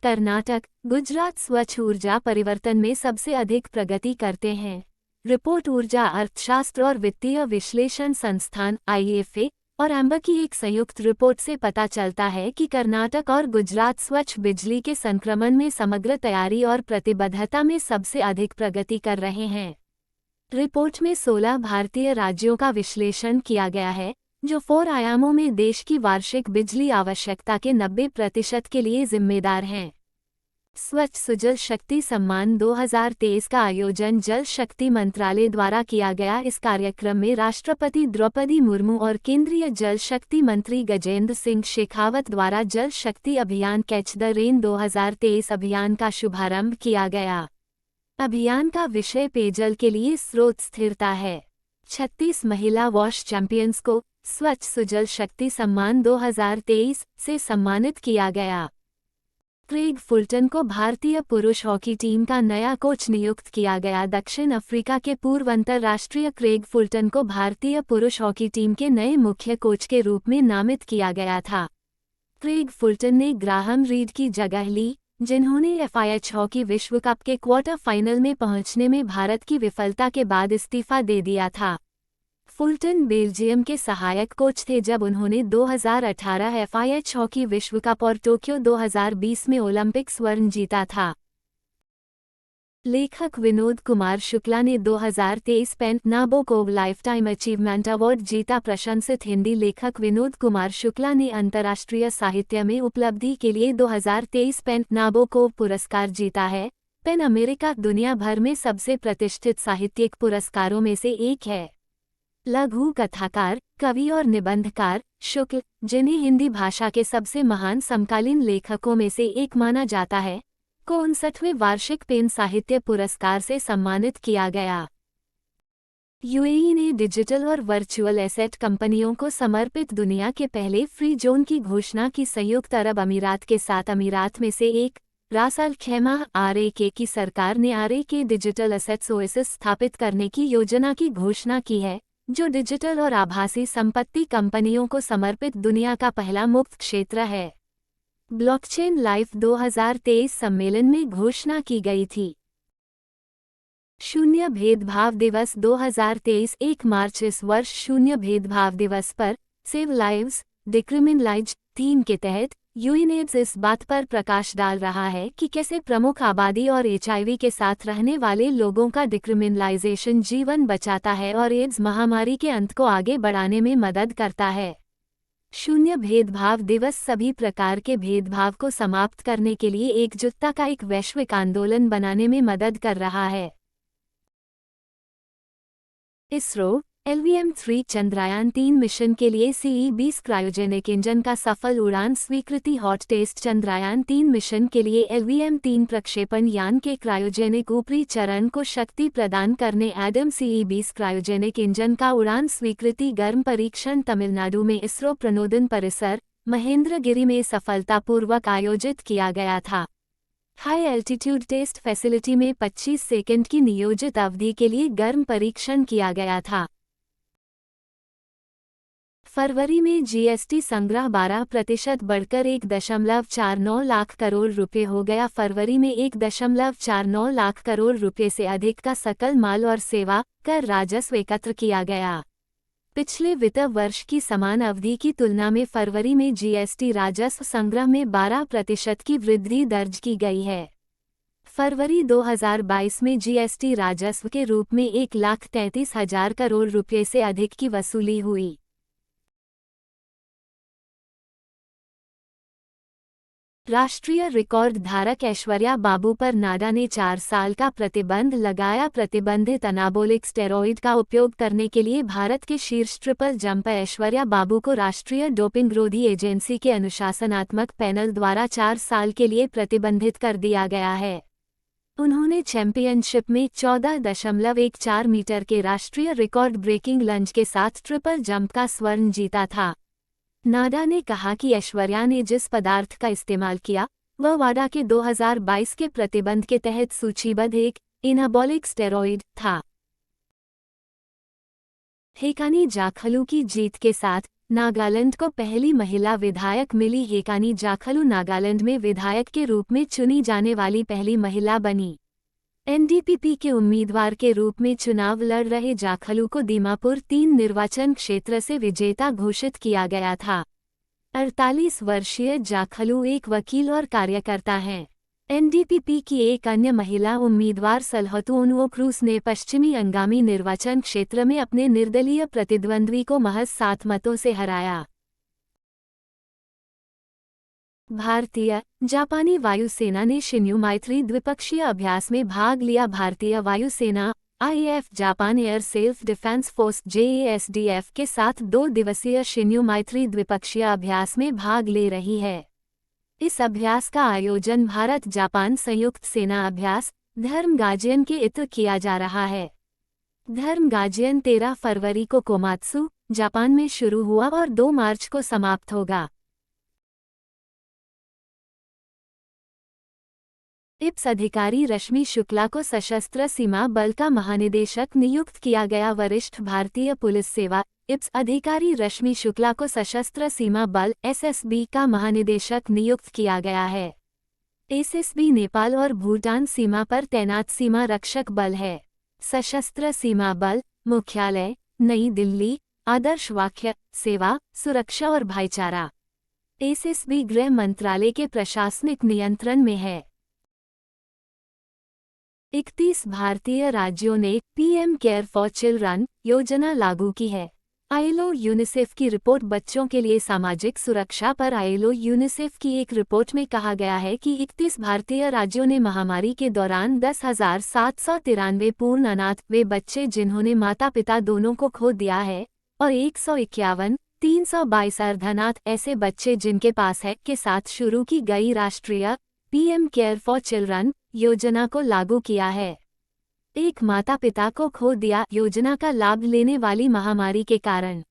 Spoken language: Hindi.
कर्नाटक, गुजरात स्वच्छ ऊर्जा परिवर्तन में सबसे अधिक प्रगति करते हैं। रिपोर्ट ऊर्जा अर्थशास्त्र और वित्तीय विश्लेषण संस्थान (IFA) और एम्बर की एक संयुक्त रिपोर्ट से पता चलता है कि कर्नाटक और गुजरात स्वच्छ बिजली के संक्रमण में समग्र तैयारी और प्रतिबद्धता में सबसे अधिक प्रगति कर रहे हैं। रिपोर्ट में 16 भारतीय राज्यों का विश्लेषण किया गया है, जो 4 आयामों में देश की वार्षिक बिजली आवश्यकता के 90% के लिए जिम्मेदार हैं। स्वच्छ सुजल शक्ति सम्मान 2023 का आयोजन जल शक्ति मंत्रालय द्वारा किया गया। इस कार्यक्रम में राष्ट्रपति द्रौपदी मुर्मू और केंद्रीय जल शक्ति मंत्री गजेंद्र सिंह शेखावत द्वारा जल शक्ति अभियान कैच द रेन 2023 अभियान का शुभारंभ किया गया। अभियान का विषय पेयजल के लिए स्रोत स्थिरता है। 36 महिला वॉश चैंपियंस को स्वच्छ सुजल शक्ति सम्मान 2023 से सम्मानित किया गया। क्रेग फुलटन को भारतीय पुरुष हॉकी टीम का नया कोच नियुक्त किया गया। दक्षिण अफ्रीका के पूर्व अंतर्राष्ट्रीय क्रेग फुलटन को भारतीय पुरुष हॉकी टीम के नए मुख्य कोच के रूप में नामित किया गया था। क्रेग फुलटन ने ग्राहम रीड की जगह ली, जिन्होंने FIH हॉकी विश्व कप के क्वार्टर फाइनल में पहुंचने में भारत की विफलता के बाद इस्तीफा दे दिया था। फुलटन बेल्जियम के सहायक कोच थे जब उन्होंने 2018 FIH हॉकी विश्व कप और टोक्यो 2020 में ओलंपिक स्वर्ण जीता था। लेखक विनोद कुमार शुक्ला ने 2023 pen Nabokov lifetime achievement award जीता। प्रशंसित हिंदी लेखक विनोद कुमार शुक्ला ने अंतर्राष्ट्रीय साहित्य में उपलब्धि के लिए 2023 पेन नाबोकोव पुरस्कार जीता है। पेन अमेरिका दुनिया भर में सबसे प्रतिष्ठित साहित्यिक पुरस्कारों में से एक है। लघु कथाकार, कवि और निबंधकार शुक्ल, जिन्हें हिंदी भाषा के सबसे महान समकालीन लेखकों में से एक माना जाता है, को 59वें वार्षिक पेन साहित्य पुरस्कार से सम्मानित किया गया। UAE ने डिजिटल और वर्चुअल एसेट कंपनियों को समर्पित दुनिया के पहले फ्री जोन की घोषणा की। संयुक्त अरब अमीरात के 7 अमीरात में से एक, रास अल खैमा RAK की सरकार ने RAK डिजिटल एसेट्स ओएसिस स्थापित करने की योजना की घोषणा की है, जो डिजिटल और आभासी संपत्ति कंपनियों को समर्पित दुनिया का पहला मुक्त क्षेत्र है। ब्लॉकचेन लाइफ 2023 सम्मेलन में घोषणा की गई थी। शून्य भेदभाव दिवस 2023 1 मार्च। इस वर्ष शून्य भेदभाव दिवस पर सेव लाइव्स डिक्रिमिनलाइज थीम के तहत यूएनएड्स इस बात पर प्रकाश डाल रहा है कि कैसे प्रमुख आबादी और HIV के साथ रहने वाले लोगों का डिक्रिमिनलाइजेशन जीवन बचाता है और एड्स महामारी के अंत को आगे बढ़ाने में मदद करता है। शून्य भेदभाव दिवस सभी प्रकार के भेदभाव को समाप्त करने के लिए एकजुटता का एक वैश्विक आंदोलन बनाने में मदद कर रहा है। इसरो LVM-3 चंद्रयान-3 मिशन के लिए CE-20 क्रायोजेनिक इंजन का सफल उड़ान स्वीकृति। हॉट टेस्ट चंद्रयान-3 मिशन के लिए LVM-3 प्रक्षेपण यान के क्रायोजेनिक ऊपरी चरण को शक्ति प्रदान करने एडम CE-20 क्रायोजेनिक इंजन का उड़ान स्वीकृति। गर्म परीक्षण तमिलनाडु में इसरो प्रणोदन परिसर महेंद्रगिरी में सफलतापूर्वक आयोजित किया गया था। हाई एल्टीट्यूड टेस्ट फैसिलिटी में 25 सेकंड की नियोजित अवधि के लिए गर्म परीक्षण किया गया था। फरवरी में GST संग्रह 12% बढ़कर 1.49 लाख करोड़ रुपए हो गया। फरवरी में 1.49 लाख करोड़ रुपए से अधिक का सकल माल और सेवा कर राजस्व एकत्र किया गया। पिछले वित्त वर्ष की समान अवधि की तुलना में फरवरी में GST राजस्व संग्रह में 12% की वृद्धि दर्ज की गई है। फरवरी 2022 में GST राजस्व के रूप में 1,33,000 करोड़ रुपए से अधिक की वसूली हुई। राष्ट्रीय रिकॉर्ड धारक ऐश्वर्या बाबू पर नाडा ने 4 साल का प्रतिबंध लगाया। प्रतिबंधित अनाबोलिक स्टेरॉइड का उपयोग करने के लिए भारत के शीर्ष ट्रिपल जंपर ऐश्वर्या बाबू को राष्ट्रीय डोपिंग रोधी एजेंसी के अनुशासनात्मक पैनल द्वारा 4 साल के लिए प्रतिबंधित कर दिया गया है। उन्होंने चैंपियनशिप में 14.14 मीटर के राष्ट्रीय रिकॉर्ड ब्रेकिंग लंज के साथ ट्रिपल जंप का स्वर्ण जीता था। नाडा ने कहा कि ऐश्वर्या ने जिस पदार्थ का इस्तेमाल किया वह वाडा के 2022 के प्रतिबंध के तहत सूचीबद्ध एक एनाबॉलिक स्टेरॉइड था। हेकानी जाखलू की जीत के साथ नागालैंड को पहली महिला विधायक मिली। हेकानी जाखलू नागालैंड में विधायक के रूप में चुनी जाने वाली पहली महिला बनी। एनडीपीपी के उम्मीदवार के रूप में चुनाव लड़ रहे जाखलू को दीमापुर 3 निर्वाचन क्षेत्र से विजेता घोषित किया गया था। 48 वर्षीय जाखलू एक वकील और कार्यकर्ता हैं। एनडीपीपी की एक अन्य महिला उम्मीदवार सलहतोनुओ क्रूस ने पश्चिमी अंगामी निर्वाचन क्षेत्र में अपने निर्दलीय प्रतिद्वंद्वी को महज 7 मतों से हराया। भारतीय जापानी वायुसेना ने शिन्यू माइत्री द्विपक्षीय अभ्यास में भाग लिया। भारतीय वायुसेना IAF Japan air self defence force JASDF के साथ 2 दिवसीय शिन्यू माइत्री द्विपक्षीय अभ्यास में भाग ले रही है। इस अभ्यास का आयोजन भारत जापान संयुक्त सेना अभ्यास धर्म गाजियन के इत्र किया जा रहा है। धर्म गाजियन 13 फरवरी को कोमात्सु जापान में शुरू हुआ और 2 मार्च को समाप्त होगा। इप्स अधिकारी रश्मि शुक्ला को सशस्त्र सीमा बल का महानिदेशक नियुक्त किया गया। वरिष्ठ भारतीय पुलिस सेवा इप्स अधिकारी रश्मि शुक्ला को सशस्त्र सीमा बल एसएसबी का महानिदेशक नियुक्त किया गया है। एसएसबी नेपाल और भूटान सीमा पर तैनात सीमा रक्षक बल है। सशस्त्र सीमा बल मुख्यालय नई दिल्ली। आदर्श वाक्य सेवा, सुरक्षा और भाईचारा। एसएसबी गृह मंत्रालय के प्रशासनिक नियंत्रण में है। 31 भारतीय राज्यों ने पीएम केयर फॉर चिल्ड्रन योजना लागू की है। आईएलओ यूनिसेफ की रिपोर्ट बच्चों के लिए सामाजिक सुरक्षा पर आईएलओ यूनिसेफ की एक रिपोर्ट में कहा गया है कि 31 भारतीय राज्यों ने महामारी के दौरान 10,793 पूर्ण अनाथ वे बच्चे जिन्होंने माता पिता दोनों को खो दिया है और 151,322 अर्धअनाथ ऐसे बच्चे जिनके पास है के साथ शुरू की गई राष्ट्रीय पीएम केयर फॉर चिल्ड्रन योजना को लागू किया है। एक माता पिता को खो दिया योजना का लाभ लेने वाली महामारी के कारण